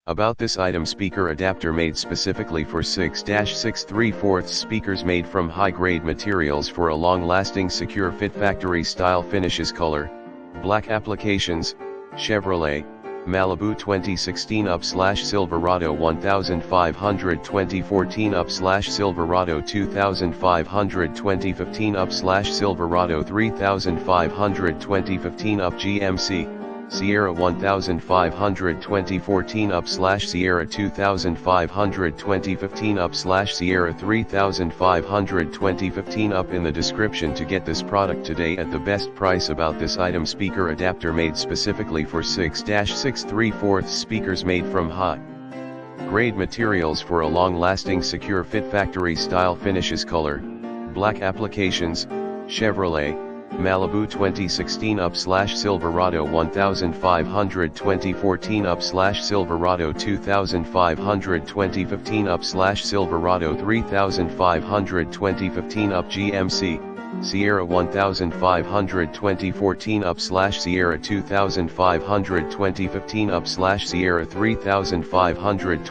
About this item: speaker adapter made specifically for 6-6 3/4 speakers, made from high-grade materials for a long-lasting secure fit, factory style finishes, color black, applications Chevrolet Malibu 2016 Silverado 1500 2014 Silverado 2500 2015 Silverado 3500 2015 GMC Sierra 1500 2014 Sierra 2500 2015 Sierra 3500 2015 In the description to get this product today at the best price. About this item: speaker adapter made specifically for 6-6 3/4 speakers, made from high grade materials for a long-lasting secure fit, factory style finishes, color black, applications Chevrolet Malibu 2016 Silverado 1500 2014 Silverado 2500 2015 Silverado 3500 2015 GMC Sierra 1500 2014 Sierra 2500 2015 Sierra 3500